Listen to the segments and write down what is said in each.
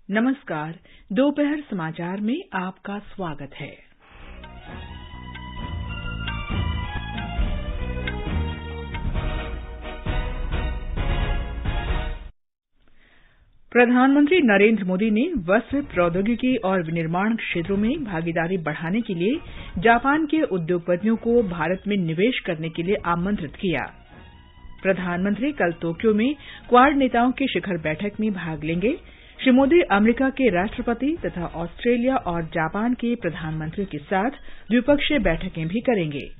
नमस्कार। दोपहर समाचार में आपका स्वागत है। प्रधानमंत्री नरेंद्र मोदी ने वस्त्र प्रौद्योगिकी और विनिर्माण क्षेत्रों में भागीदारी बढ़ाने के लिए जापान के उद्योगपतियों को भारत में निवेश करने के लिए आमंत्रित किया। प्रधानमंत्री कल टोक्यो में क्वाड नेताओं की शिखर बैठक में भाग लेंगे। श्री मोदी अमेरिका के राष्ट्रपति तथा ऑस्ट्रेलिया और जापान के प्रधानमंत्रियों के साथ द्विपक्षीय बैठकें भी करेंगे।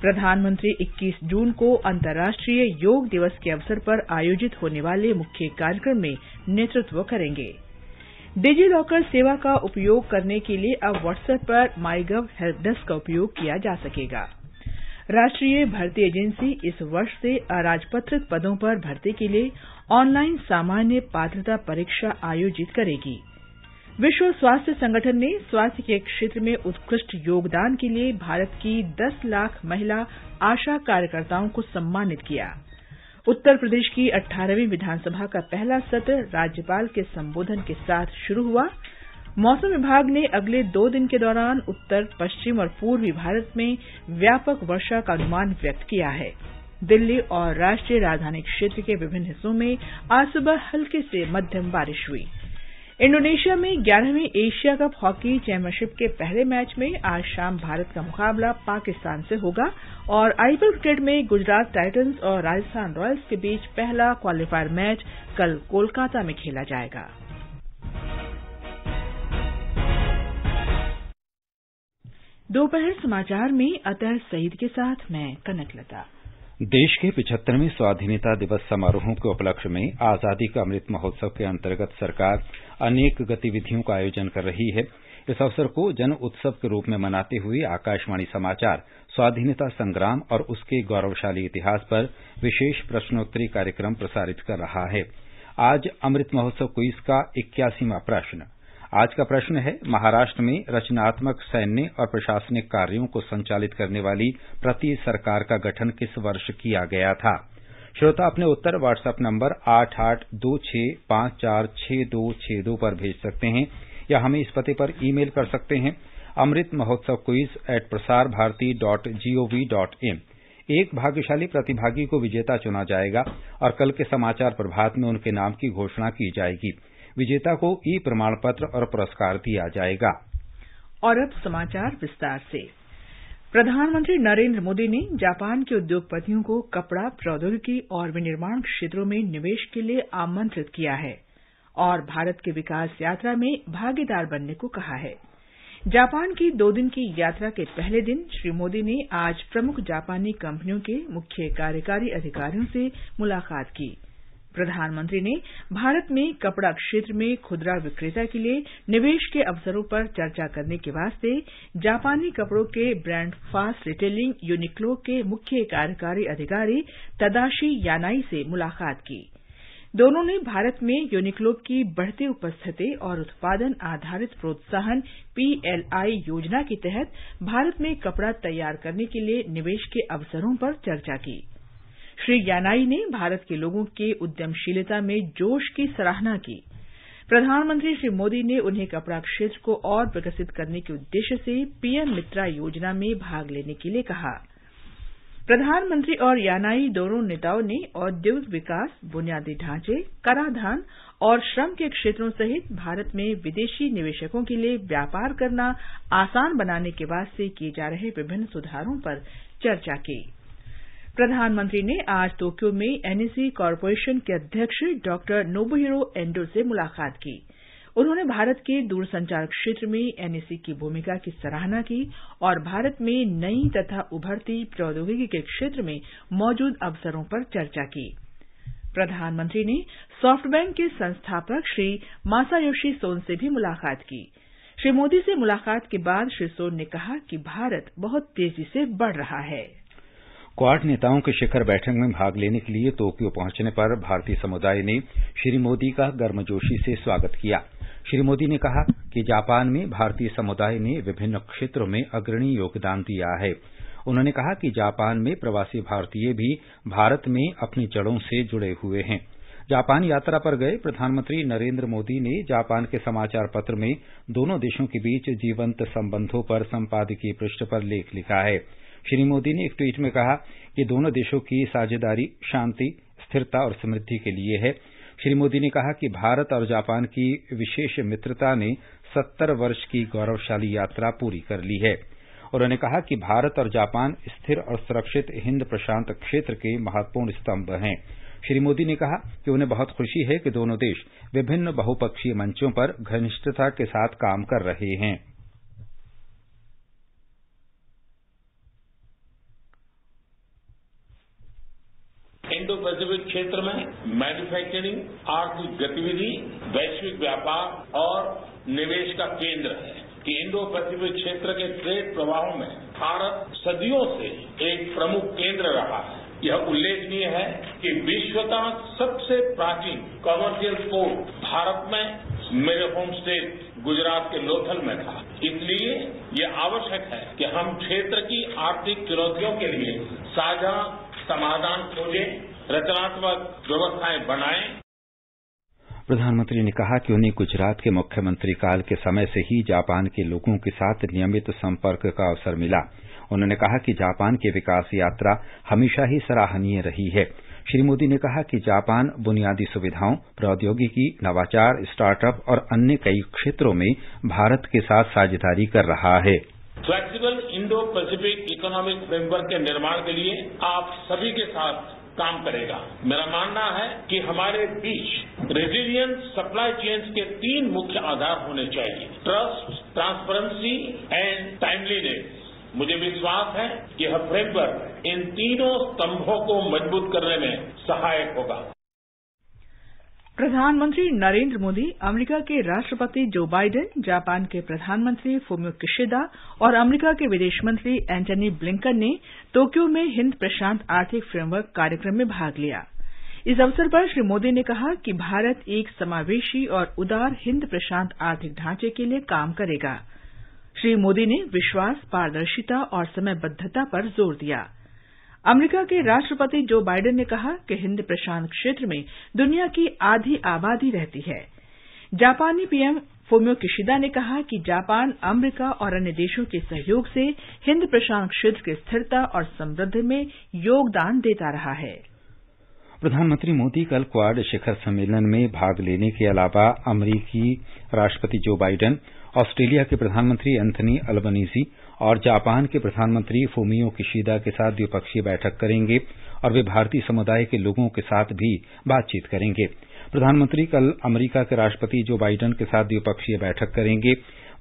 प्रधानमंत्री 21 जून को अंतर्राष्ट्रीय योग दिवस के अवसर पर आयोजित होने वाले मुख्य कार्यक्रम में नेतृत्व करेंगे। डिजी लॉकर सेवा का उपयोग करने के लिए अब व्हाट्सएप पर माईगव हेल्प डेस्क का उपयोग किया जा सकेगा। राष्ट्रीय भर्ती एजेंसी इस वर्ष से अराजपत्रित पदों पर भर्ती के लिए ऑनलाइन सामान्य पात्रता परीक्षा आयोजित करेगी। विश्व स्वास्थ्य संगठन ने स्वास्थ्य के क्षेत्र में उत्कृष्ट योगदान के लिए भारत की 10 लाख महिला आशा कार्यकर्ताओं को सम्मानित किया। उत्तर प्रदेश की 18वीं विधानसभा का पहला सत्र राज्यपाल के संबोधन के साथ शुरू हुआ। मौसम विभाग ने अगले 2 दिन के दौरान उत्तर, पश्चिम और पूर्वी भारत में व्यापक वर्षा का अनुमान व्यक्त किया है। दिल्ली और राष्ट्रीय राजधानी क्षेत्र के विभिन्न हिस्सों में आज सुबह हल्की से मध्यम बारिश हुई। इंडोनेशिया में 11वीं एशिया कप हॉकी चैंपियनशिप के पहले मैच में आज शाम भारत का मुकाबला पाकिस्तान से होगा और आईपीएल क्रिकेट में गुजरात टाइटंस और राजस्थान रॉयल्स के बीच पहला क्वालिफायर मैच कल कोलकाता में खेला जाएगा। दोपहर समाचार में अतहर सईद के साथ मैं कनकलता। देश के 75वें स्वाधीनता दिवस समारोहों के उपलक्ष्य में आजादी का अमृत महोत्सव के अंतर्गत सरकार अनेक गतिविधियों का आयोजन कर रही है। इस अवसर को जन उत्सव के रूप में मनाते हुए आकाशवाणी समाचार स्वाधीनता संग्राम और उसके गौरवशाली इतिहास पर विशेष प्रश्नोत्तरी कार्यक्रम प्रसारित कर रहा है। आज अमृत महोत्सव क्विज का 81वां प्रश्न। आज का प्रश्न है, महाराष्ट्र में रचनात्मक सैन्य और प्रशासनिक कार्यों को संचालित करने वाली प्रति सरकार का गठन किस वर्ष किया गया था? श्रोता अपने उत्तर व्हाट्सएप नंबर 8826546262 पर भेज सकते हैं या हमें इस पते पर ईमेल कर सकते हैं amritmahotsav@prasarbharati.gov.in। एक भाग्यशाली प्रतिभागी को विजेता चुना जाएगा और कल के समाचार प्रभात में उनके नाम की घोषणा की जाएगी। विजेता को ई प्रमाण पत्र और पुरस्कार दिया जाएगा। और अब समाचार विस्तार से। प्रधानमंत्री नरेंद्र मोदी ने जापान के उद्योगपतियों को कपड़ा, प्रौद्योगिकी और विनिर्माण क्षेत्रों में निवेश के लिए आमंत्रित किया है और भारत की विकास यात्रा में भागीदार बनने को कहा है। जापान की 2 दिन की यात्रा के पहले दिन श्री मोदी ने आज प्रमुख जापानी कंपनियों के मुख्य कार्यकारी अधिकारियों से मुलाकात की। प्रधानमंत्री ने भारत में कपड़ा क्षेत्र में खुदरा विक्रेता के लिए निवेश के अवसरों पर चर्चा करने के वास्ते जापानी कपड़ों के ब्रांड फास्ट रिटेलिंग यूनिक्लो के मुख्य कार्यकारी अधिकारी तदाशी यानाई से मुलाकात की। दोनों ने भारत में यूनिक्लो की बढ़ती उपस्थिति और उत्पादन आधारित प्रोत्साहन PLI योजना के तहत भारत में कपड़ा तैयार करने के लिए निवेश के अवसरों पर चर्चा की। श्री यानाई ने भारत के लोगों के उद्यमशीलता में जोश की सराहना की। प्रधानमंत्री श्री मोदी ने उन्हें कपड़ा क्षेत्र को और विकसित करने के उद्देश्य से पीएम मित्रा योजना में भाग लेने के लिए कहा। प्रधानमंत्री और यानाई दोनों नेताओं ने औद्योगिक विकास, बुनियादी ढांचे, कराधान और श्रम के क्षेत्रों सहित भारत में विदेशी निवेशकों के लिए व्यापार करना आसान बनाने के वास्ते किए जा रहे विभिन्न सुधारों पर चर्चा की। प्रधानमंत्री ने आज टोक्यो में NEC कॉरपोरेशन के अध्यक्ष डॉक्टर नोबुहिरो एंडो से मुलाकात की। उन्होंने भारत के दूरसंचार क्षेत्र में NEC की भूमिका की सराहना की और भारत में नई तथा उभरती प्रौद्योगिकी के क्षेत्र में मौजूद अवसरों पर चर्चा की। प्रधानमंत्री ने सॉफ्टबैंक के संस्थापक श्री मासायोशी सोन से भी मुलाकात की। श्री मोदी से मुलाकात के बाद श्री सोन ने कहा कि भारत बहुत तेजी से बढ़ रहा है। क्वाड नेताओं की शिखर बैठक में भाग लेने के लिए टोक्यो पहुंचने पर भारतीय समुदाय ने श्री मोदी का गर्मजोशी से स्वागत किया। श्री मोदी ने कहा कि जापान में भारतीय समुदाय ने विभिन्न क्षेत्रों में अग्रणी योगदान दिया है। उन्होंने कहा कि जापान में प्रवासी भारतीय भी भारत में अपनी जड़ों से जुड़े हुए हैं। जापान यात्रा पर गए प्रधानमंत्री नरेंद्र मोदी ने जापान के समाचार पत्र में दोनों देशों के बीच जीवंत संबंधों पर संपादकीय पृष्ठ पर लेख लिखा है। श्री मोदी ने एक ट्वीट में कहा कि दोनों देशों की साझेदारी शांति, स्थिरता और समृद्धि के लिए है। श्री मोदी ने कहा कि भारत और जापान की विशेष मित्रता ने 70 वर्ष की गौरवशाली यात्रा पूरी कर ली है। उन्होंने कहा कि भारत और जापान स्थिर और सुरक्षित हिंद प्रशांत क्षेत्र के महत्वपूर्ण स्तंभ हैं। श्री मोदी ने कहा कि उन्हें बहुत खुशी है कि दोनों देश विभिन्न बहुपक्षीय मंचों पर घनिष्ठता के साथ काम कर रहे हैं। इंडो पैसिफिक क्षेत्र में मैन्युफैक्चरिंग, आर्थिक गतिविधि, वैश्विक व्यापार और निवेश का केंद्र है कि इंडो पैसिफिक क्षेत्र के ट्रेड प्रवाहों में भारत सदियों से एक प्रमुख केंद्र रहा है। यह उल्लेखनीय है कि विश्व का सबसे प्राचीन कमर्शियल पोर्ट भारत में मेरे होम स्टेट गुजरात के लोथल में था। इसलिए यह आवश्यक है कि हम क्षेत्र की आर्थिक चुनौतियों के लिए साझा समाधान खोजें, रचनात्मक व्यवस्थाएं बनाएं। प्रधानमंत्री ने कहा कि उन्हें गुजरात के मुख्यमंत्री काल के समय से ही जापान के लोगों के साथ नियमित संपर्क का अवसर मिला। उन्होंने कहा कि जापान की विकास यात्रा हमेशा ही सराहनीय रही है। श्री मोदी ने कहा कि जापान बुनियादी सुविधाओं, प्रौद्योगिकी, नवाचार, स्टार्टअप और अन्य कई क्षेत्रों में भारत के साथ साझेदारी कर रहा है। Flexible Indo Pacific economic framework के निर्माण के लिए आप सभी के साथ काम करेगा। मेरा मानना है कि हमारे बीच रेजिलियंट सप्लाई चेन्स के 3 मुख्य आधार होने चाहिए: ट्रस्ट, ट्रांसपेरेंसी एंड टाइमलीनेस। मुझे विश्वास है कि यह फ्रेमवर्क इन तीनों स्तंभों को मजबूत करने में सहायक होगा। प्रधानमंत्री नरेंद्र मोदी, अमेरिका के राष्ट्रपति जो बाइडेन, जापान के प्रधानमंत्री फुमियो किशिदा और अमेरिका के विदेश मंत्री एंटनी ब्लिंकन ने टोक्यो में हिंद प्रशांत आर्थिक फ्रेमवर्क कार्यक्रम में भाग लिया। इस अवसर पर श्री मोदी ने कहा कि भारत एक समावेशी और उदार हिंद प्रशांत आर्थिक ढांचे के लिए काम करेगा। श्री मोदी ने विश्वास, पारदर्शिता और समयबद्धता पर जोर दिया। अमेरिका के राष्ट्रपति जो बाइडेन ने कहा कि हिंद प्रशांत क्षेत्र में दुनिया की आधी आबादी रहती है। जापानी पीएम फुमियो किशिदा ने कहा कि जापान अमेरिका और अन्य देशों के सहयोग से हिंद प्रशांत क्षेत्र की स्थिरता और समृद्धि में योगदान देता रहा है। प्रधानमंत्री मोदी कल क्वाड शिखर सम्मेलन में भाग लेने के अलावा अमेरिकी राष्ट्रपति जो बाइडेन, ऑस्ट्रेलिया के प्रधानमंत्री एंथनी अल्बनीजी और जापान के प्रधानमंत्री फुमियो किशिदा के साथ द्विपक्षीय बैठक करेंगे और वे भारतीय समुदाय के लोगों के साथ भी बातचीत करेंगे। प्रधानमंत्री कल अमेरिका के राष्ट्रपति जो बाइडेन के साथ द्विपक्षीय बैठक करेंगे।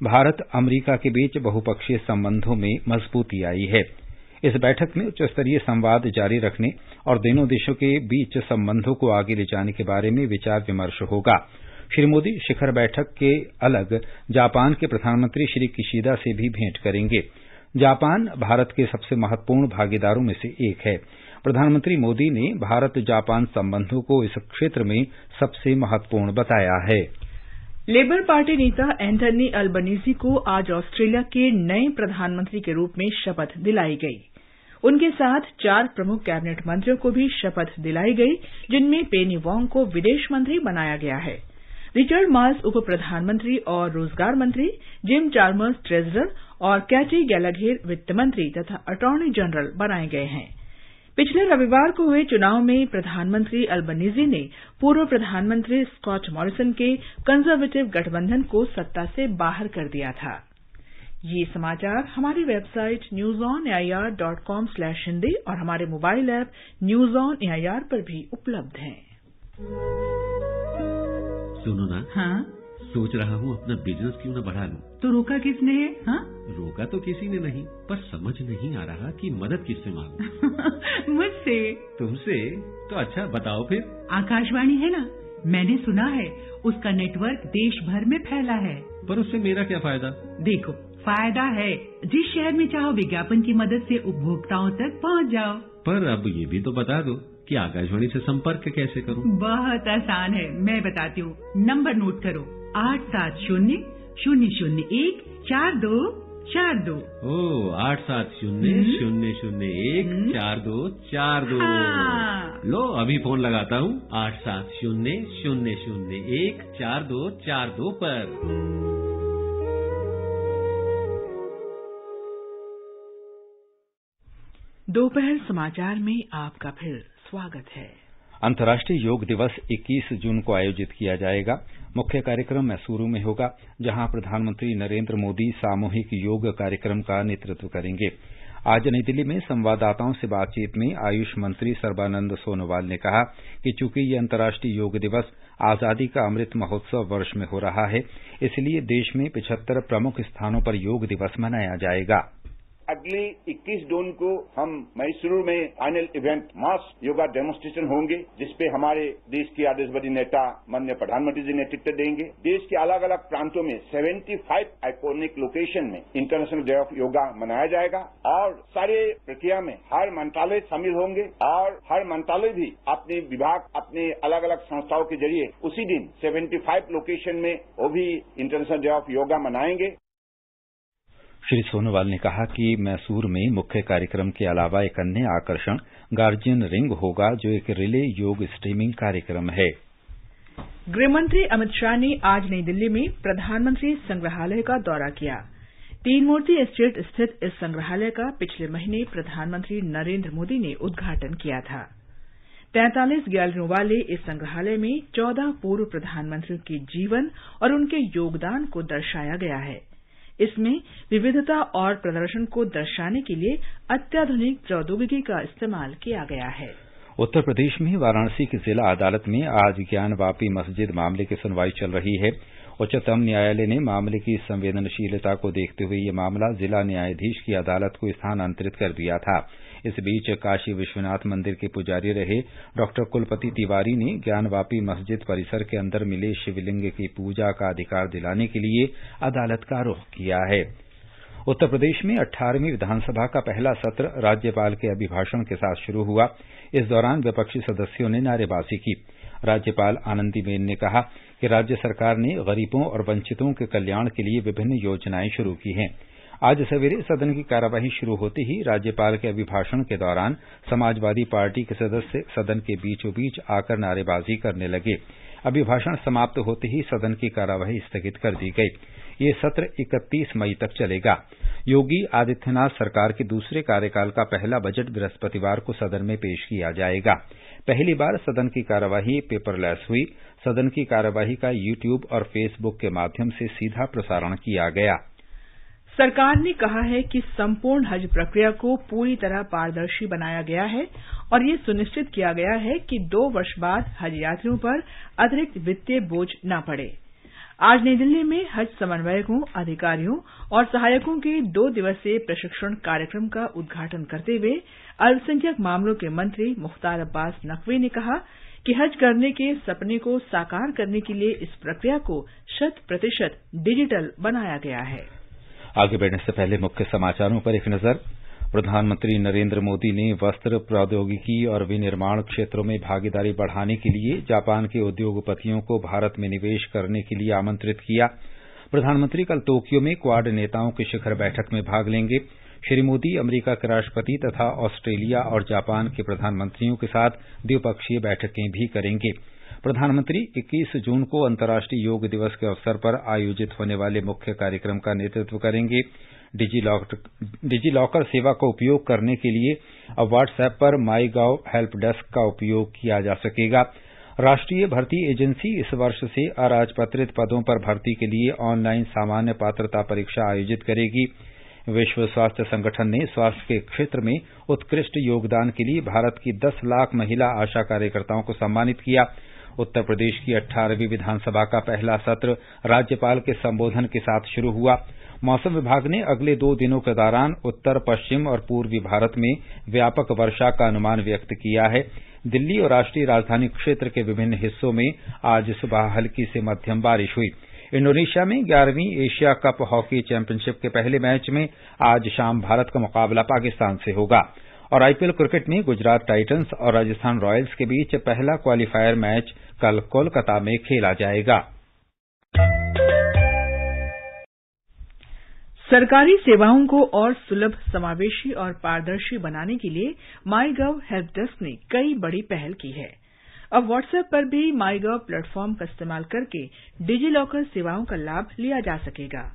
भारत अमेरिका के बीच बहुपक्षीय संबंधों में मजबूती आई है। इस बैठक में उच्चस्तरीय संवाद जारी रखने और दोनों देशों के बीच संबंधों को आगे ले जाने के बारे में विचार विमर्श होगा। श्री मोदी शिखर बैठक के अलग जापान के प्रधानमंत्री श्री किशिदा से भी भेंट करेंगे। जापान भारत के सबसे महत्वपूर्ण भागीदारों में से एक है। प्रधानमंत्री मोदी ने भारत जापान संबंधों को इस क्षेत्र में सबसे महत्वपूर्ण बताया है। लेबर पार्टी नेता एंथनी अल्बनीजी को आज ऑस्ट्रेलिया के नए प्रधानमंत्री के रूप में शपथ दिलाई गई। उनके साथ 4 प्रमुख कैबिनेट मंत्रियों को भी शपथ दिलाई गई, जिनमें पेनी वोंग को विदेश मंत्री बनाया गया है। रिचर्ड मार्स उप प्रधानमंत्री और रोजगार मंत्री, जिम चार्मर्स ट्रेजरर और कैटी गैलाघेर वित्त मंत्री तथा अटॉर्नी जनरल बनाए गए हैं। पिछले रविवार को हुए चुनाव में प्रधानमंत्री अल्बनीजी ने पूर्व प्रधानमंत्री स्कॉट मॉरिसन के कंजर्वेटिव गठबंधन को सत्ता से बाहर कर दिया था। ये समाचार हमारी वेबसाइट newsonair.com/hindi और हमारे mobile app news on AIR पर भी उपलब्ध हैं। सुनो ना, हाँ? सोच रहा हूँ अपना बिजनेस क्यों न बढ़ा लूं। तो रोका किसने है? हाँ? रोका तो किसी ने नहीं, पर समझ नहीं आ रहा कि मदद किससे मांगूं। मुझसे। तुमसे? तो अच्छा बताओ फिर। आकाशवाणी है ना, मैंने सुना है उसका नेटवर्क देश भर में फैला है। पर उससे मेरा क्या फायदा? देखो, फायदा है, जिस शहर में चाहो विज्ञापन की मदद से उपभोक्ताओं तक पहुँच जाओ। पर अब ये भी तो बता दो कि आकाशवाणी से संपर्क कैसे करूं? बहुत आसान है, मैं बताती हूँ। नंबर नोट करो, 870-001-42 42। 8700014242। लो अभी फोन लगाता हूँ 8700014242 पर। दोपहर समाचार में आपका फिर स्वागत है। अंतर्राष्ट्रीय योग दिवस 21 जून को आयोजित किया जाएगा। मुख्य कार्यक्रम मैसूरू में होगा, जहां प्रधानमंत्री नरेंद्र मोदी सामूहिक योग कार्यक्रम का नेतृत्व करेंगे। आज नई दिल्ली में संवाददाताओं से बातचीत में आयुष मंत्री सर्बानंद सोनोवाल ने कहा कि चूंकि ये अंतर्राष्ट्रीय योग दिवस आजादी का अमृत महोत्सव वर्ष में हो रहा है, इसलिए देश में 75 प्रमुख स्थानों पर योग दिवस मनाया जाएगा। अगली 21 जून को हम मैसूरू में फाइनल इवेंट मास योगा डेमोन्स्ट्रेशन होंगे, जिसपे हमारे देश के आदर्शवादी नेता माननीय प्रधानमंत्री जी नेतृत्व देंगे। देश के अलग अलग प्रांतों में 75 आइकॉनिक लोकेशन में इंटरनेशनल डे ऑफ योगा मनाया जाएगा और सारे प्रक्रिया में हर मंत्रालय शामिल होंगे और हर मंत्रालय भी अपने विभाग, अपने अलग अलग संस्थाओं के जरिए उसी दिन 75 लोकेशन में वो भी इंटरनेशनल डे ऑफ योगा मनाएंगे। श्री सोनोवाल ने कहा कि मैसूर में मुख्य कार्यक्रम के अलावा एक अन्य आकर्षण गार्जियन रिंग होगा, जो एक रिले योग स्ट्रीमिंग कार्यक्रम है। गृहमंत्री अमित शाह ने आज नई दिल्ली में प्रधानमंत्री संग्रहालय का दौरा किया। तीन मूर्ति एस्टेट स्थित इस संग्रहालय का पिछले महीने प्रधानमंत्री नरेंद्र मोदी ने उद्घाटन किया था। 43 गैलरियों वाले इस संग्रहालय में 14 पूर्व प्रधानमंत्रियों के जीवन और उनके योगदान को दर्शाया गया है। इसमें विविधता और प्रदर्शन को दर्शाने के लिए अत्याधुनिक प्रौद्योगिकी का इस्तेमाल किया गया है। उत्तर प्रदेश में वाराणसी की जिला अदालत में आज ज्ञानवापी मस्जिद मामले की सुनवाई चल रही है। उच्चतम न्यायालय ने मामले की संवेदनशीलता को देखते हुए ये मामला जिला न्यायाधीश की अदालत को स्थानांतरित कर दिया था। इस बीच काशी विश्वनाथ मंदिर के पुजारी रहे डॉक्टर कुलपति तिवारी ने ज्ञानवापी मस्जिद परिसर के अंदर मिले शिवलिंग की पूजा का अधिकार दिलाने के लिए अदालत का रुख किया है। उत्तर प्रदेश में 18वीं विधानसभा का पहला सत्र राज्यपाल के अभिभाषण के साथ शुरू हुआ। इस दौरान विपक्षी सदस्यों ने नारेबाजी की। राज्यपाल आनंदीबेन ने कहा कि राज्य सरकार ने गरीबों और वंचितों के कल्याण के लिए विभिन्न योजनाएं शुरू की हैं। आज सवेरे सदन की कार्यवाही शुरू होते ही राज्यपाल के अभिभाषण के दौरान समाजवादी पार्टी के सदस्य सदन के बीचों बीच आकर नारेबाजी करने लगे। अभिभाषण समाप्त होते ही सदन की कार्यवाही स्थगित कर दी गई। ये सत्र 31 मई तक चलेगा। योगी आदित्यनाथ सरकार के दूसरे कार्यकाल का पहला बजट बृहस्पतिवार को सदन में पेश किया जाएगा। पहली बार सदन की कार्यवाही पेपरलेस हुई। सदन की कार्यवाही का यूट्यूब और फेसबुक के माध्यम से सीधा प्रसारण किया गया। सरकार ने कहा है कि संपूर्ण हज प्रक्रिया को पूरी तरह पारदर्शी बनाया गया है और ये सुनिश्चित किया गया है कि 2 वर्ष बाद हज यात्रियों पर अतिरिक्त वित्तीय बोझ न पड़े। आज नई दिल्ली में हज समन्वयकों, अधिकारियों और सहायकों के 2 दिवसीय प्रशिक्षण कार्यक्रम का उद्घाटन करते हुए अल्पसंख्यक मामलों के मंत्री मुख्तार अब्बास नकवी ने कहा कि हज करने के सपने को साकार करने के लिए इस प्रक्रिया को 100% डिजिटल बनाया गया है। आगे बढ़ने से पहले मुख्य समाचारों पर एक नजर। प्रधानमंत्री नरेंद्र मोदी ने वस्त्र प्रौद्योगिकी और विनिर्माण क्षेत्रों में भागीदारी बढ़ाने के लिए जापान के उद्योगपतियों को भारत में निवेश करने के लिए आमंत्रित किया। प्रधानमंत्री कल टोक्यो में क्वाड नेताओं की शिखर बैठक में भाग लेंगे। श्री मोदी अमेरिका के राष्ट्रपति तथा ऑस्ट्रेलिया और जापान के प्रधानमंत्रियों के साथ द्विपक्षीय बैठकें भी करेंगे। प्रधानमंत्री 21 जून को अंतर्राष्ट्रीय योग दिवस के अवसर पर आयोजित होने वाले मुख्य कार्यक्रम का नेतृत्व करेंगे। डिजीलॉकर सेवा का उपयोग करने के लिए अब व्हाट्सएप पर माईगॉव हेल्प डेस्क का उपयोग किया जा सकेगा। राष्ट्रीय भर्ती एजेंसी इस वर्ष से अराजपत्रित पदों पर भर्ती के लिए ऑनलाइन सामान्य पात्रता परीक्षा आयोजित करेगी। विश्व स्वास्थ्य संगठन ने स्वास्थ्य के क्षेत्र में उत्कृष्ट योगदान के लिए भारत की 10 लाख महिला आशा कार्यकर्ताओं को सम्मानित किया। उत्तर प्रदेश की 18वीं विधानसभा का पहला सत्र राज्यपाल के संबोधन के साथ शुरू हुआ। मौसम विभाग ने अगले 2 दिनों के दौरान उत्तर, पश्चिम और पूर्वी भारत में व्यापक वर्षा का अनुमान व्यक्त किया है। दिल्ली और राष्ट्रीय राजधानी क्षेत्र के विभिन्न हिस्सों में आज सुबह हल्की से मध्यम बारिश हुई। इंडोनेशिया में 11वीं एशिया कप हॉकी चैंपियनशिप के पहले मैच में आज शाम भारत का मुकाबला पाकिस्तान से होगा। और आईपीएल क्रिकेट में गुजरात टाइटंस और राजस्थान रॉयल्स के बीच पहला क्वालीफायर मैच कल कोलकाता में खेला जाएगा। सरकारी सेवाओं को और सुलभ, समावेशी और पारदर्शी बनाने के लिए माईगव हेल्प डेस्क ने कई बड़ी पहल की है। अब व्हाट्सएप पर भी माईगव प्लेटफॉर्म का इस्तेमाल करके डिजी लॉकर सेवाओं का लाभ लिया जा सकेगा।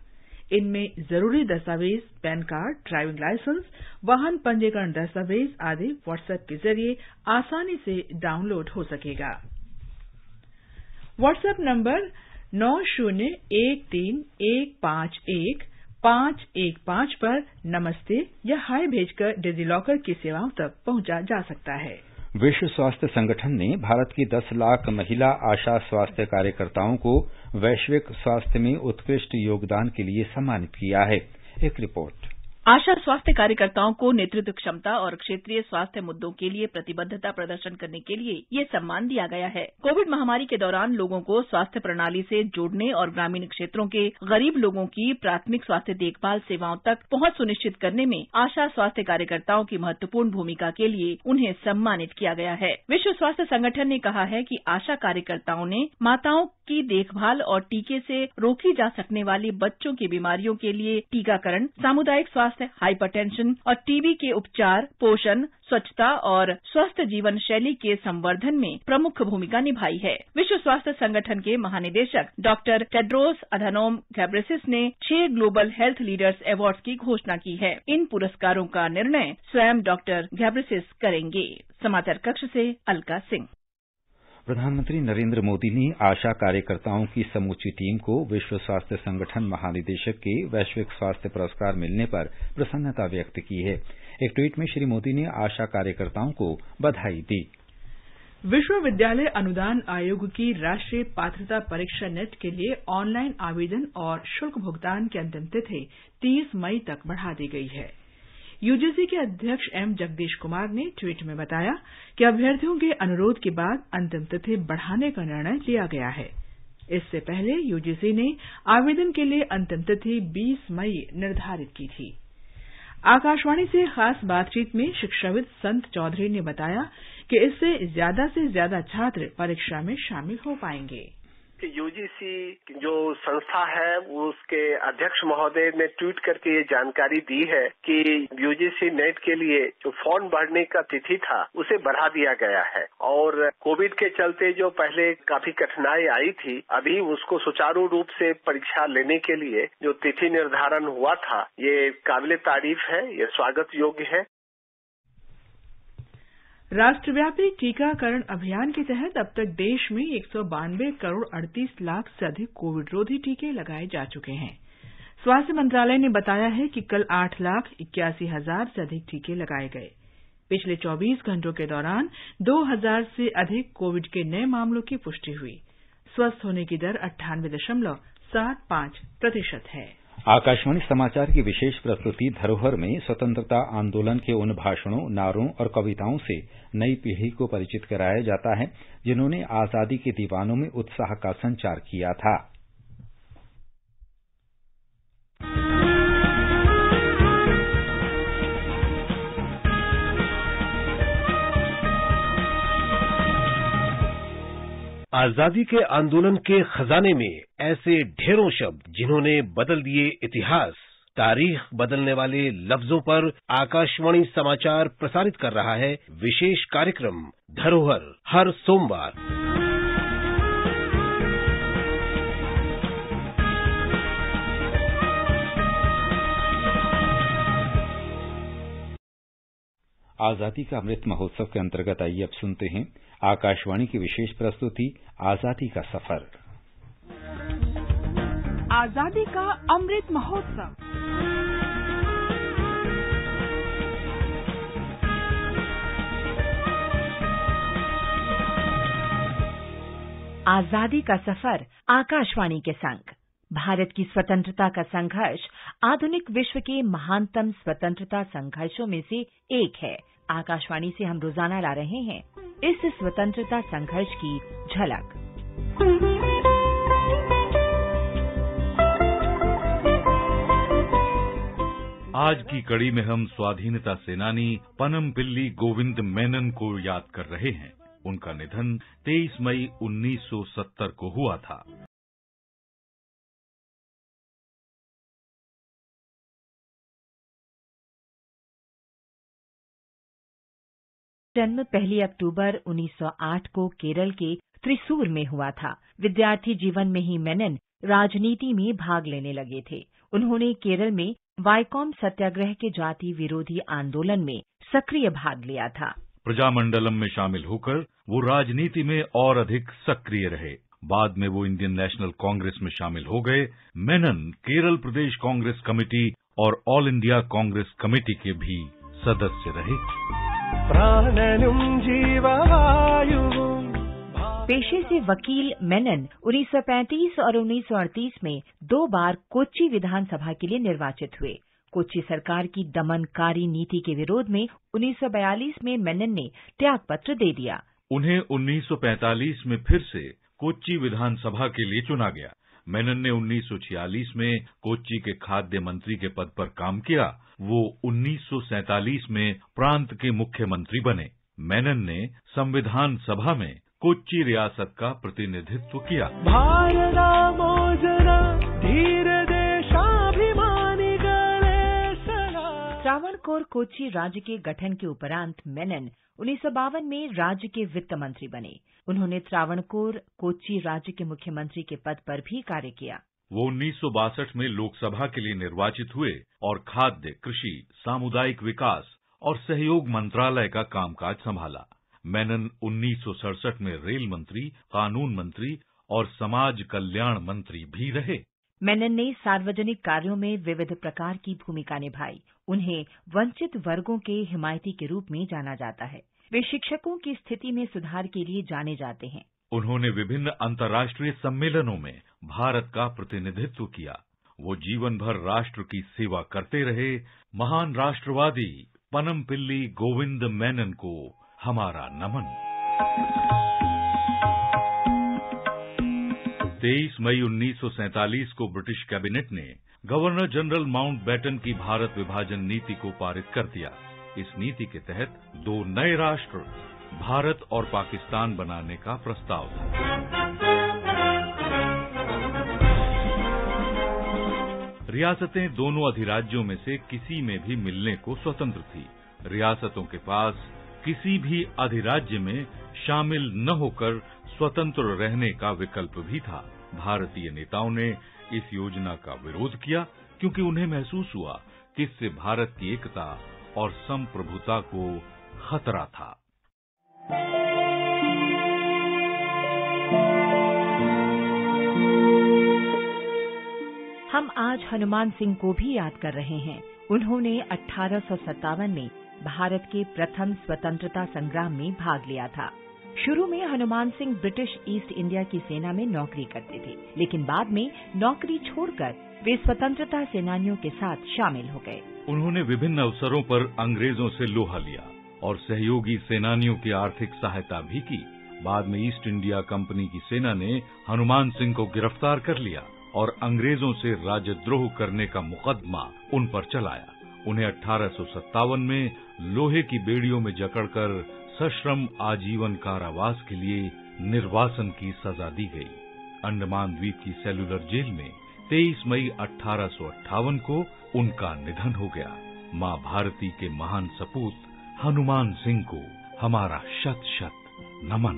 इनमें जरूरी दस्तावेज, पैन कार्ड, ड्राइविंग लाइसेंस, वाहन पंजीकरण दस्तावेज आदि व्हाट्सएप के जरिए आसानी से डाउनलोड हो सकेगा। व्हाट्सएप नंबर 9013151515 पर नमस्ते या हाय भेजकर डिजी लॉकर की सेवाओं तक पहुंचा जा सकता है। विश्व स्वास्थ्य संगठन ने भारत की 10 लाख महिला आशा स्वास्थ्य कार्यकर्ताओं को वैश्विक स्वास्थ्य में उत्कृष्ट योगदान के लिए सम्मानित किया है। एक रिपोर्ट। आशा स्वास्थ्य कार्यकर्ताओं को नेतृत्व क्षमता और क्षेत्रीय स्वास्थ्य मुद्दों के लिए प्रतिबद्धता प्रदर्शन करने के लिए ये सम्मान दिया गया है। कोविड महामारी के दौरान लोगों को स्वास्थ्य प्रणाली से जोड़ने और ग्रामीण क्षेत्रों के गरीब लोगों की प्राथमिक स्वास्थ्य देखभाल सेवाओं तक पहुंच सुनिश्चित करने में आशा स्वास्थ्य कार्यकर्ताओं की महत्वपूर्ण भूमिका के लिए उन्हें सम्मानित किया गया है। विश्व स्वास्थ्य संगठन ने कहा है कि आशा कार्यकर्ताओं ने माताओं की देखभाल और टीके से रोकी जा सकने वाली बच्चों की बीमारियों के लिए टीकाकरण, सामुदायिक स्वास्थ्य, हाइपरटेंशन और टीबी के उपचार, पोषण, स्वच्छता और स्वस्थ जीवन शैली के संवर्धन में प्रमुख भूमिका निभाई है। विश्व स्वास्थ्य संगठन के महानिदेशक डॉक्टर टेड्रोस अधानोम घेब्रेयेसस ने 6 ग्लोबल हेल्थ लीडर्स अवार्ड्स की घोषणा की है। इन पुरस्कारों का निर्णय स्वयं डॉक्टर घेब्रेयेसस करेंगे। समाचार कक्ष से अलका सिंह। प्रधानमंत्री नरेंद्र मोदी ने आशा कार्यकर्ताओं की समूची टीम को विश्व स्वास्थ्य संगठन महानिदेशक के वैश्विक स्वास्थ्य पुरस्कार मिलने पर प्रसन्नता व्यक्त की है। एक ट्वीट में श्री मोदी ने आशा कार्यकर्ताओं को बधाई दी। विश्वविद्यालय अनुदान आयोग की राष्ट्रीय पात्रता परीक्षा नेट के लिए ऑनलाइन आवेदन और शुल्क भुगतान की अंतिम तिथि 30 मई तक बढ़ा दी गई है। यूजीसी के अध्यक्ष एम जगदीश कुमार ने ट्वीट में बताया कि अभ्यर्थियों के अनुरोध के बाद अंतिम तिथि बढ़ाने का निर्णय लिया गया है। इससे पहले यूजीसी ने आवेदन के लिए अंतिम तिथि 20 मई निर्धारित की थी। आकाशवाणी से खास बातचीत में शिक्षाविद संत चौधरी ने बताया कि इससे ज्यादा से ज्यादा छात्र परीक्षा में शामिल हो पाएंगे। यूजीसी जो संस्था है उसके अध्यक्ष महोदय ने ट्वीट करके ये जानकारी दी है कि यूजीसी नेट के लिए जो फॉर्म भरने का तिथि था उसे बढ़ा दिया गया है और कोविड के चलते जो पहले काफी कठिनाई आई थी, अभी उसको सुचारू रूप से परीक्षा लेने के लिए जो तिथि निर्धारण हुआ था ये काबिले तारीफ है, ये स्वागत योग्य है। राष्ट्रव्यापी टीकाकरण अभियान के तहत अब तक देश में 192 करोड़ 38 लाख से अधिक कोविड रोधी टीके लगाए जा चुके हैं। स्वास्थ्य मंत्रालय ने बताया है कि कल 8,81,000 से अधिक टीके लगाए गए। पिछले 24 घंटों के दौरान 2,000 से अधिक कोविड के नए मामलों की पुष्टि हुई। स्वस्थ होने की दर 98.75% है। आकाशवाणी समाचार की विशेष प्रस्तुति धरोहर में स्वतंत्रता आंदोलन के उन भाषणों, नारों और कविताओं से नई पीढ़ी को परिचित कराया जाता है जिन्होंने आजादी के दीवानों में उत्साह का संचार किया था। आजादी के आंदोलन के खजाने में ऐसे ढेरों शब्द जिन्होंने बदल दिए इतिहास। तारीख बदलने वाले लफ्जों पर आकाशवाणी समाचार प्रसारित कर रहा है विशेष कार्यक्रम धरोहर हर सोमवार। आजादी का अमृत महोत्सव के अंतर्गत आइए अब सुनते हैं आकाशवाणी की विशेष प्रस्तुति आजादी का सफर। आजादी का अमृत महोत्सव। आजादी का सफर आकाशवाणी के संग। भारत की स्वतंत्रता का संघर्ष आधुनिक विश्व के महानतम स्वतंत्रता संघर्षों में से एक है। आकाशवाणी से हम रोजाना ला रहे हैं इस स्वतंत्रता संघर्ष की झलक। आज की कड़ी में हम स्वाधीनता सेनानी पनम पिल्ली गोविंद मेनन को याद कर रहे हैं। उनका निधन 23 मई 1970 को हुआ था। जन्म 1 अक्टूबर 1908 को केरल के त्रिसूर में हुआ था। विद्यार्थी जीवन में ही मेनन राजनीति में भाग लेने लगे थे। उन्होंने केरल में वाइकोम सत्याग्रह के जाति विरोधी आंदोलन में सक्रिय भाग लिया था। प्रजामंडलम में शामिल होकर वो राजनीति में और अधिक सक्रिय रहे। बाद में वो इंडियन नेशनल कांग्रेस में शामिल हो गए। मेनन केरल प्रदेश कांग्रेस कमेटी और ऑल इंडिया कांग्रेस कमेटी के भी सदस्य रहे। पेशे से वकील मेनन 1935 और 1938 में 2 बार कोच्चि विधानसभा के लिए निर्वाचित हुए। कोच्चि सरकार की दमनकारी नीति के विरोध में 1942 में मेनन ने त्यागपत्र दे दिया। उन्हें 1945 में फिर से कोच्चि विधानसभा के लिए चुना गया। मेनन ने 1946 में कोच्चि के खाद्य मंत्री के पद पर काम किया। वो 1947 में प्रांत के मुख्यमंत्री बने। मेनन ने संविधान सभा में कोच्चि रियासत का प्रतिनिधित्व किया। त्रावणकोर कोच्चि राज्य के गठन के उपरांत मेनन 1952 में राज्य के वित्त मंत्री बने। उन्होंने त्रावणकोर कोच्चि राज्य के मुख्यमंत्री के पद पर भी कार्य किया। वो 1962 में लोकसभा के लिए निर्वाचित हुए और खाद्य, कृषि, सामुदायिक विकास और सहयोग मंत्रालय का कामकाज संभाला। मेनन 1967 में रेल मंत्री, कानून मंत्री और समाज कल्याण मंत्री भी रहे। मेनन ने सार्वजनिक कार्यों में विविध प्रकार की भूमिका निभाई। उन्हें वंचित वर्गों के हिमायती के रूप में जाना जाता है। वे शिक्षकों की स्थिति में सुधार के लिए जाने जाते हैं। उन्होंने विभिन्न अंतर्राष्ट्रीय सम्मेलनों में भारत का प्रतिनिधित्व किया। वो जीवन भर राष्ट्र की सेवा करते रहे। महान राष्ट्रवादी पनमपिल्ली गोविंद मेनन को हमारा नमन। 23 मई 1947 को ब्रिटिश कैबिनेट ने गवर्नर जनरल माउंटबेटन की भारत विभाजन नीति को पारित कर दिया। इस नीति के तहत 2 नए राष्ट्र भारत और पाकिस्तान बनाने का प्रस्ताव था। रियासतें दोनों अधिराज्यों में से किसी में भी मिलने को स्वतंत्र थी। रियासतों के पास किसी भी अधिराज्य में शामिल न होकर स्वतंत्र रहने का विकल्प भी था। भारतीय नेताओं ने इस योजना का विरोध किया क्योंकि उन्हें महसूस हुआ कि इससे भारत की एकता और संप्रभुता को खतरा था। हम आज हनुमान सिंह को भी याद कर रहे हैं। उन्होंने 1857 में भारत के प्रथम स्वतंत्रता संग्राम में भाग लिया था। शुरू में Hanuman Singh British east India की सेना में नौकरी करते थे, लेकिन बाद में नौकरी छोड़कर वे स्वतंत्रता सेनानियों के साथ शामिल हो गए। उन्होंने विभिन्न अवसरों पर अंग्रेजों से लोहा लिया और सहयोगी सेनानियों की आर्थिक सहायता भी की। बाद में ईस्ट इंडिया कंपनी की सेना ने हनुमान सिंह को गिरफ्तार कर लिया और अंग्रेजों से राजद्रोह करने का मुकदमा उन पर चलाया। उन्हें 1857 में लोहे की बेड़ियों में जकड़कर सश्रम आजीवन कारावास के लिए निर्वासन की सजा दी गई। अंडमान द्वीप की सेलुलर जेल में 23 मई 1858 को उनका निधन हो गया। मां भारती के महान सपूत हनुमान सिंह को हमारा शत शत नमन।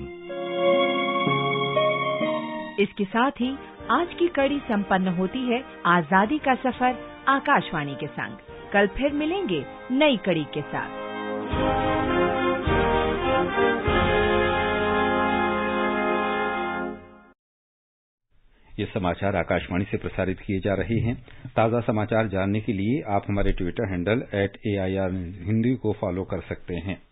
इसके साथ ही आज की कड़ी संपन्न होती है। आजादी का सफर आकाशवाणी के संग। कल फिर मिलेंगे नई कड़ी के साथ। ये समाचार आकाशवाणी से प्रसारित किए जा रहे हैं। ताज़ा समाचार जानने के लिए आप हमारे ट्विटर हैंडल @AIR हिंदी को फॉलो कर सकते हैं।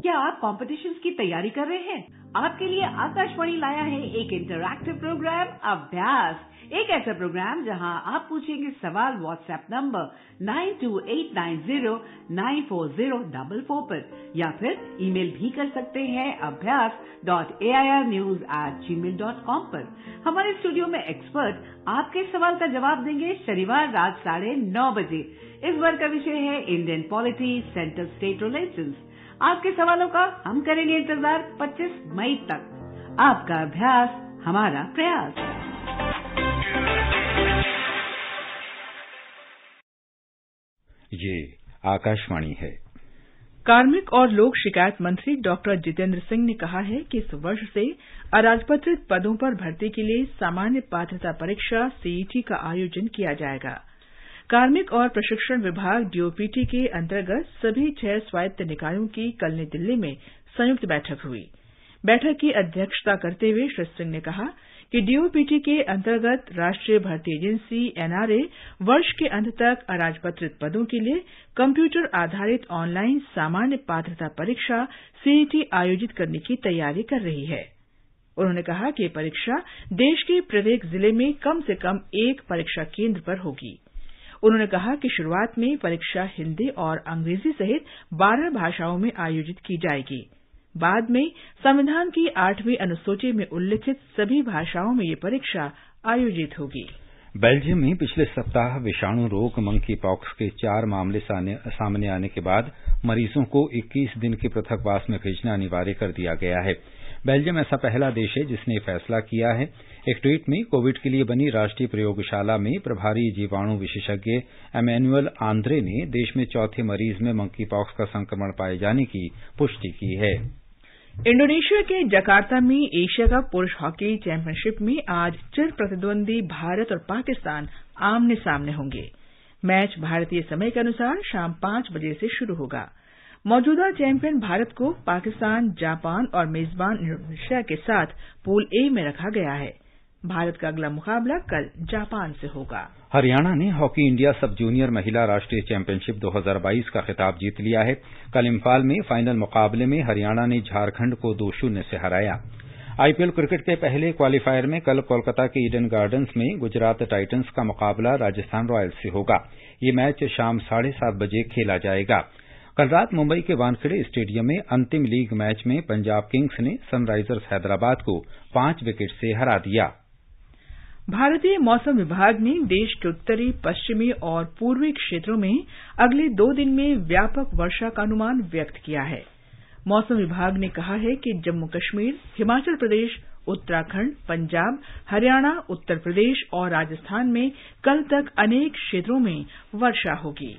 क्या आप कॉम्पिटिशन्स की तैयारी कर रहे हैं? आपके लिए आकाशवाणी लाया है एक इंटरैक्टिव प्रोग्राम अभ्यास। एक ऐसा प्रोग्राम जहां आप पूछेंगे सवाल व्हाट्सएप नंबर 9289094044 पर, या फिर ईमेल भी कर सकते हैं abhyas.airnews@gmail.com पर। हमारे स्टूडियो में एक्सपर्ट आपके सवाल का जवाब देंगे शनिवार रात 9:30 बजे। इस बार का विषय है Indian polity, central state relations. आपके सवालों का हम करेंगे इंतजार 25 मई तक। आपका अभ्यास हमारा प्रयास। ये आकाशवाणी है। कार्मिक और लोक शिकायत मंत्री डॉक्टर जितेंद्र सिंह ने कहा है कि इस वर्ष से अराजपत्रित पदों पर भर्ती के लिए सामान्य पात्रता परीक्षा सीईटी का आयोजन किया जाएगा। कार्मिक और प्रशिक्षण विभाग डीओपीटी के अंतर्गत सभी 6 स्वायत्त निकायों की कल नई दिल्ली में संयुक्त बैठक हुई। बैठक की अध्यक्षता करते हुए श्री सिंह ने कहा कि डीओपीटी के अंतर्गत राष्ट्रीय भर्ती एजेंसी एनआरए वर्ष के अंत तक अराजपत्रित पदों के लिए कंप्यूटर आधारित ऑनलाइन सामान्य पात्रता परीक्षा सीईटी आयोजित करने की तैयारी कर रही है। उन्होंने कहा कि यह परीक्षा देश के प्रत्येक जिले में कम से कम एक परीक्षा केंद्र पर होगी। उन्होंने कहा कि शुरुआत में परीक्षा हिंदी और अंग्रेजी सहित 12 भाषाओं में आयोजित की जाएगी। बाद में संविधान की 8वीं अनुसूची में उल्लिखित सभी भाषाओं में ये परीक्षा आयोजित होगी। बेल्जियम में पिछले सप्ताह विषाणु रोग मंकी पॉक्स के 4 मामले सामने आने के बाद मरीजों को 21 दिन के पृथकवास में भेजना अनिवार्य कर दिया गया है। बेल्जियम ऐसा पहला देश है जिसने फैसला किया है। एक ट्वीट में कोविड के लिए बनी राष्ट्रीय प्रयोगशाला में प्रभारी जीवाणु विशेषज्ञ एमैनुअल आंद्रे ने देश में चौथे मरीज में मंकी पॉक्स का संक्रमण पाए जाने की पुष्टि की है। इंडोनेशिया के जकार्ता में एशिया कप पुरुष हॉकी चैंपियनशिप में आज चिर प्रतिद्वंदी भारत और पाकिस्तान आमने सामने होंगे। मैच भारतीय समय के अनुसार शाम 5 बजे से शुरू होगा। मौजूदा चैंपियन भारत को पाकिस्तान, जापान और मेजबान इंडोनेशिया के साथ पूल ए में रखा गया है। भारत का अगला मुकाबला कल जापान से होगा। हरियाणा ने हॉकी इंडिया सब जूनियर महिला राष्ट्रीय चैंपियनशिप 2022 का खिताब जीत लिया है। कल इम्फाल में फाइनल मुकाबले में हरियाणा ने झारखंड को 2-0 से हराया। आईपीएल क्रिकेट के पहले क्वालीफायर में कल कोलकाता के ईडन गार्डन्स में गुजरात टाइटंस का मुकाबला राजस्थान रॉयल्स से होगा। ये मैच शाम 7:30 बजे खेला जाएगा। कल रात मुंबई के वानखेड़े स्टेडियम में अंतिम लीग मैच में पंजाब किंग्स ने सनराइजर्स हैदराबाद को 5 विकेट से हरा दिया। भारतीय मौसम विभाग ने देश के उत्तरी, पश्चिमी और पूर्वी क्षेत्रों में अगले 2 दिन में व्यापक वर्षा का अनुमान व्यक्त किया है। मौसम विभाग ने कहा है कि जम्मू कश्मीर, हिमाचल प्रदेश, उत्तराखंड, पंजाब, हरियाणा, उत्तर प्रदेश और राजस्थान में कल तक अनेक क्षेत्रों में वर्षा होगी।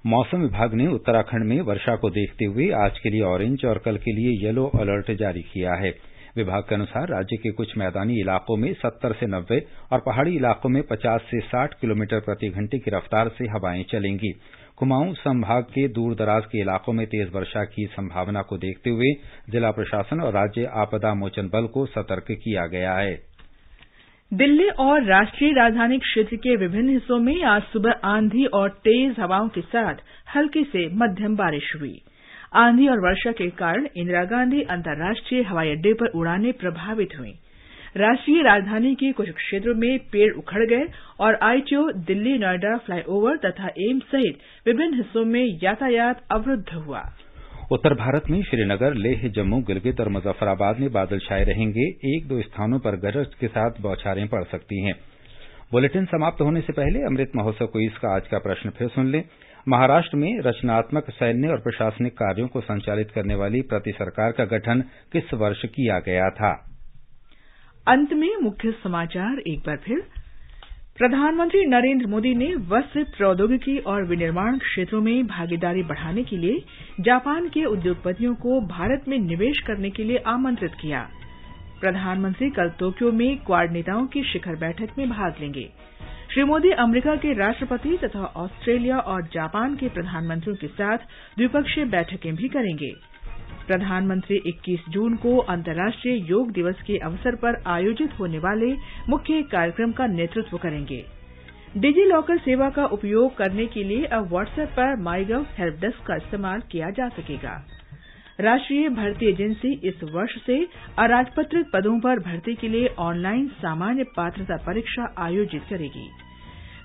मौसम विभाग ने उत्तराखंड में वर्षा को देखते हुए आज के लिए ऑरेंज और कल के लिए येलो अलर्ट जारी किया है। विभाग के अनुसार राज्य के कुछ मैदानी इलाकों में 70 से 90 और पहाड़ी इलाकों में 50 से 60 किलोमीटर प्रति घंटे की रफ्तार से हवाएं चलेंगी। कुमाऊं संभाग के दूर दराज के इलाकों में तेज वर्षा की संभावना को देखते हुए जिला प्रशासन और राज्य आपदा मोचन बल को सतर्क किया गया है। दिल्ली और राष्ट्रीय राजधानी क्षेत्र के विभिन्न हिस्सों में आज सुबह आंधी और तेज हवाओं के साथ हल्की से मध्यम बारिश हुई। आंधी और वर्षा के कारण इंदिरा गांधी अंतर्राष्ट्रीय हवाई अड्डे पर उड़ानें प्रभावित हुई। राष्ट्रीय राजधानी के कुछ क्षेत्रों में पेड़ उखड़ गए और आईटीओ, दिल्ली नोएडा फ्लाईओवर तथा एम्स सहित विभिन्न हिस्सों में यातायात अवरुद्ध हुआ। उत्तर भारत में श्रीनगर, लेह, जम्मू, गिलगित और मुजफ्फराबाद में बादल छाए रहेंगे। 1-2 स्थानों पर गरज के साथ बौछारें पड़ सकती हैं। बुलेटिन समाप्त होने से पहले अमृत महोत्सव क्विज का आज का प्रश्न फिर सुन लें। महाराष्ट्र में रचनात्मक सैन्य और प्रशासनिक कार्यों को संचालित करने वाली प्रति सरकार का गठन किस वर्ष किया गया था? अंत में मुख्य समाचार एक बार फिर। प्रधानमंत्री नरेंद्र मोदी ने वस्त्र प्रौद्योगिकी और विनिर्माण क्षेत्रों में भागीदारी बढ़ाने के लिए जापान के उद्योगपतियों को भारत में निवेश करने के लिए आमंत्रित किया। प्रधानमंत्री कल टोक्यो में क्वाड नेताओं की शिखर बैठक में भाग लेंगे। श्री मोदी अमेरिका के राष्ट्रपति तथा ऑस्ट्रेलिया और जापान के प्रधानमंत्रियों के साथ द्विपक्षीय बैठकें भी करेंगे। प्रधानमंत्री 21 जून को अंतर्राष्ट्रीय योग दिवस के अवसर पर आयोजित होने वाले मुख्य कार्यक्रम का नेतृत्व करेंगे। डिजी लॉकर सेवा का उपयोग करने के लिए अब व्हाट्सएप पर माईगव हेल्प डेस्क का इस्तेमाल किया जा सकेगा। राष्ट्रीय भर्ती एजेंसी इस वर्ष से अराजपत्रित पदों पर भर्ती के लिए ऑनलाइन सामान्य पात्रता परीक्षा आयोजित करेगी।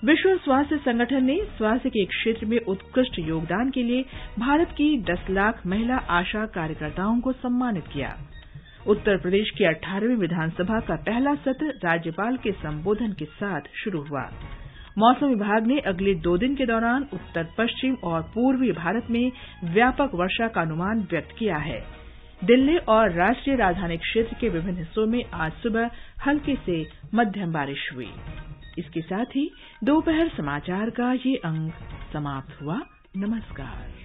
विश्व स्वास्थ्य संगठन ने स्वास्थ्य के क्षेत्र में उत्कृष्ट योगदान के लिए भारत की 10 लाख महिला आशा कार्यकर्ताओं को सम्मानित किया। उत्तर प्रदेश की 18वीं विधानसभा का पहला सत्र राज्यपाल के संबोधन के साथ शुरू हुआ। मौसम विभाग ने अगले 2 दिन के दौरान उत्तर पश्चिम और पूर्वी भारत में व्यापक वर्षा का अनुमान व्यक्त किया है। दिल्ली और राष्ट्रीय राजधानी क्षेत्र के विभिन्न हिस्सों में आज सुबह हल्की से मध्यम बारिश हुई। इसके साथ ही दोपहर समाचार का ये अंक समाप्त हुआ। नमस्कार।